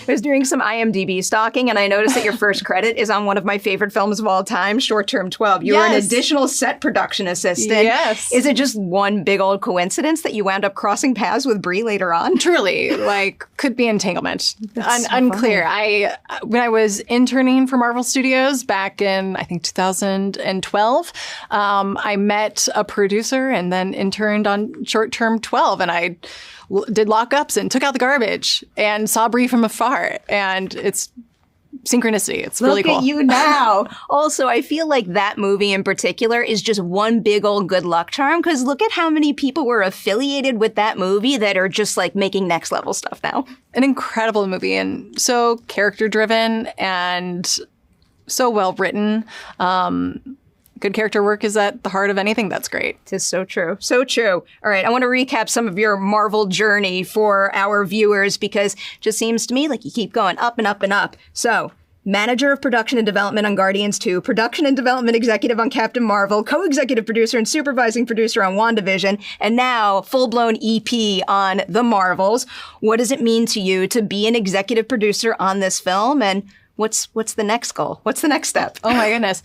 was doing some IMDb stalking, and I noticed that your first credit is on one of my favorite films of all time, Short Term 12. You were an additional set production assistant. Yes. Is it just one big old coincidence that you wound up crossing paths with Brie later on? Truly, could be entanglement. Unclear. When I was interning for Marvel Studios back in, I think, 2012, I met a producer and then interned on Short Term 12, and I did lockups and took out the garbage and saw Brie from afar. And it's synchronicity. It's really cool. Look at you now. Also, I feel like that movie in particular is just one big old good luck charm, because look at how many people were affiliated with that movie that are just like making next level stuff now. An incredible movie, and so character driven and so well written. Good character work is at the heart of anything that's great. It is so true. So true. All right. I want to recap some of your Marvel journey for our viewers, because it just seems to me like you keep going up and up and up. So, manager of production and development on Guardians 2, production and development executive on Captain Marvel, co-executive producer and supervising producer on WandaVision, and now full-blown EP on The Marvels. What does it mean to you to be an executive producer on this film? And what's the next goal? What's the next step? Oh my goodness.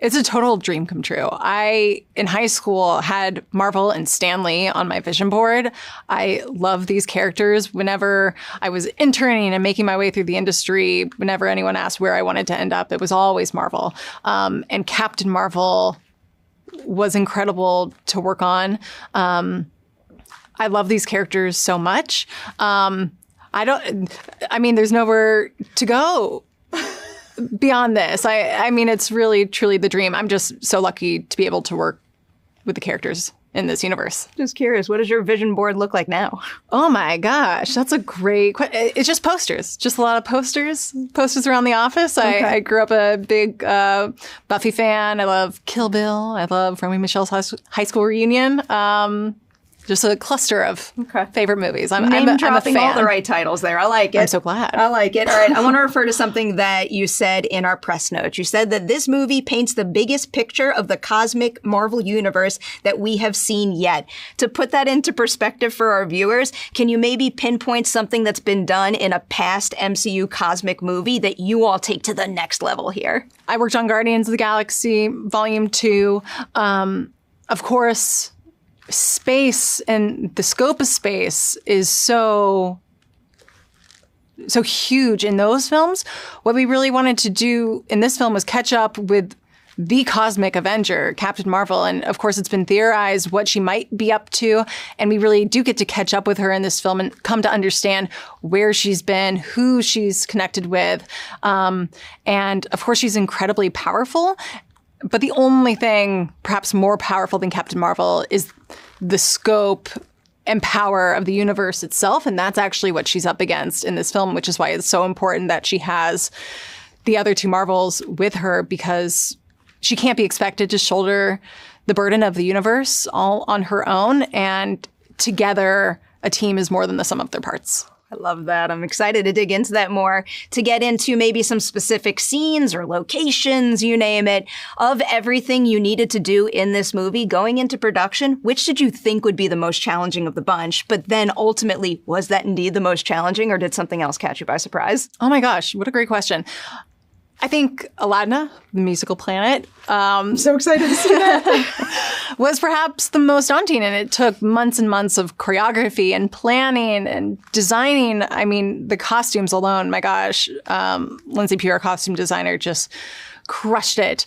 It's a total dream come true. I, in high school, had Marvel and Stan Lee on my vision board. I love these characters. Whenever I was interning and making my way through the industry, whenever anyone asked where I wanted to end up, it was always Marvel. And Captain Marvel was incredible to work on. I love these characters so much. There's nowhere to go beyond this. I mean, it's really, truly the dream. I'm just so lucky to be able to work with the characters in this universe. Just curious, what does your vision board look like now? Oh my gosh, that's a great question. It's just posters. Just a lot of posters around the office. Okay. I grew up a big Buffy fan. I love Kill Bill. I love Romy Michelle's High School Reunion. Just a cluster of favorite movies. I'm a fan. All the right titles there. I like it. I'm so glad. I like it. All right. I want to refer to something that you said in our press notes. You said that this movie paints the biggest picture of the cosmic Marvel universe that we have seen yet. To put that into perspective for our viewers, can you maybe pinpoint something that's been done in a past MCU cosmic movie that you all take to the next level here? I worked on Guardians of the Galaxy Volume 2. Of course, space and the scope of space is so huge in those films. What we really wanted to do in this film was catch up with the cosmic Avenger, Captain Marvel. And of course, it's been theorized what she might be up to. And we really do get to catch up with her in this film and come to understand where she's been, who she's connected with. And of course, she's incredibly powerful. But the only thing perhaps more powerful than Captain Marvel is the scope and power of the universe itself. And that's actually what she's up against in this film, which is why it's so important that she has the other two Marvels with her, because she can't be expected to shoulder the burden of the universe all on her own. And together, a team is more than the sum of their parts. I love that. I'm excited to dig into that more, to get into maybe some specific scenes or locations, you name it, of everything you needed to do in this movie going into production. Which did you think would be the most challenging of the bunch? But then ultimately, was that indeed the most challenging, or did something else catch you by surprise? Oh my gosh, what a great question. I think Aladdin, the musical planet. I'm so excited to see that. Was perhaps the most daunting, and it took months and months of choreography and planning and designing. I mean, the costumes alone, my gosh, Lindsay Pure, costume designer, just crushed it.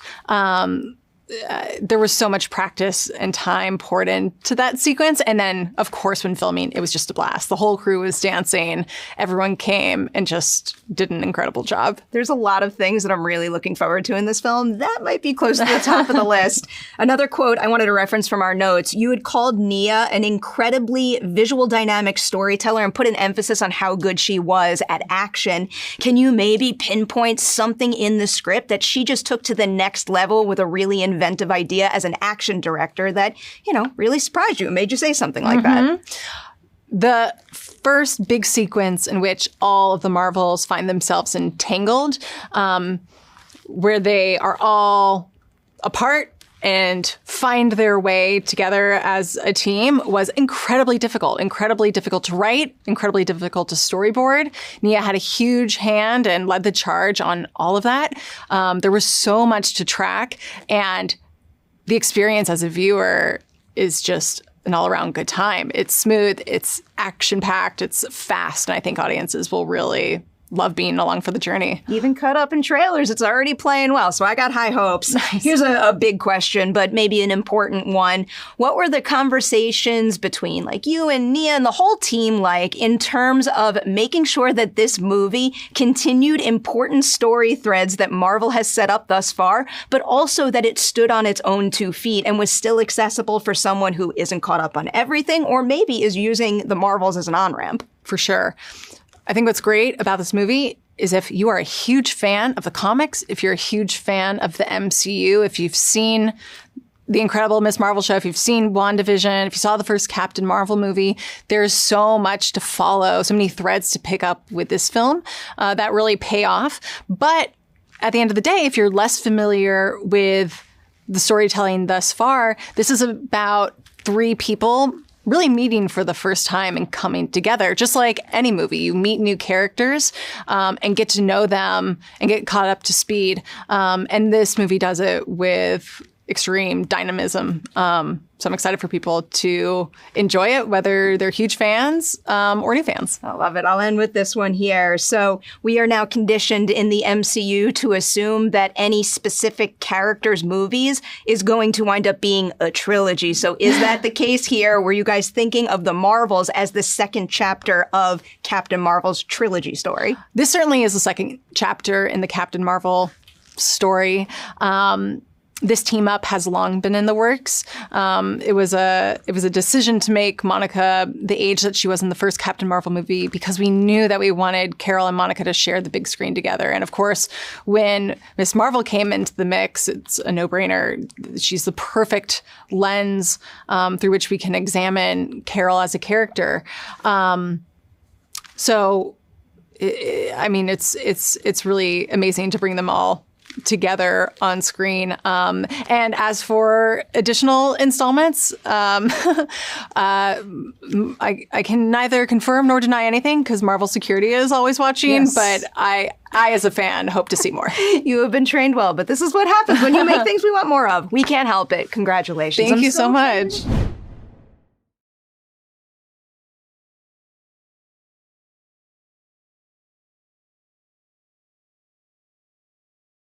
There was so much practice and time poured into that sequence. And then, of course, when filming, it was just a blast. The whole crew was dancing. Everyone came and just did an incredible job. There's a lot of things that I'm really looking forward to in this film. That might be close to the top of the list. Another quote I wanted to reference from our notes. You had called Nia an incredibly visual dynamic storyteller and put an emphasis on how good she was at action. Can you maybe pinpoint something in the script that she just took to the next level with a really inventive idea as an action director that, really surprised you and made you say something like that? The first big sequence in which all of the Marvels find themselves entangled, where they are all apart and find their way together as a team was incredibly difficult to write, incredibly difficult to storyboard. Nia had a huge hand and led the charge on all of that. There was so much to track, and the experience as a viewer is just an all-around good time. It's smooth, it's action-packed, it's fast, and I think audiences will really love being along for the journey. Even cut up in trailers, it's already playing well, so I got high hopes. Nice. Here's a big question, but maybe an important one. What were the conversations between like you and Nia and the whole team like in terms of making sure that this movie continued important story threads that Marvel has set up thus far, but also that it stood on its own 2 feet and was still accessible for someone who isn't caught up on everything or maybe is using the Marvels as an on-ramp? For sure. I think what's great about this movie is if you are a huge fan of the comics, if you're a huge fan of the MCU, if you've seen The Incredible Miss Marvel show, if you've seen WandaVision, if you saw the first Captain Marvel movie, there's so much to follow, so many threads to pick up with this film that really pay off. But at the end of the day, if you're less familiar with the storytelling thus far, this is about 3 people really meeting for the first time and coming together. Just like any movie, you meet new characters and get to know them and get caught up to speed. And this movie does it with extreme dynamism. So I'm excited for people to enjoy it, whether they're huge fans or new fans. I love it. I'll end with this one here. So we are now conditioned in the MCU to assume that any specific character's movies is going to wind up being a trilogy. So is that the case here? Were you guys thinking of the Marvels as the second chapter of Captain Marvel's trilogy story? This certainly is the second chapter in the Captain Marvel story. This team up has long been in the works. It was a decision to make Monica the age that she was in the first Captain Marvel movie because we knew that we wanted Carol and Monica to share the big screen together. And of course, when Miss Marvel came into the mix, it's a no-brainer. She's the perfect lens through which we can examine Carol as a character. So, I mean, it's really amazing to bring them all together on screen. And as for additional installments, I can neither confirm nor deny anything because Marvel Security is always watching, yes. But I as a fan hope to see more. You have been trained well, but this is what happens when you make things we want more of. We can't help it. Congratulations. Thank you so much.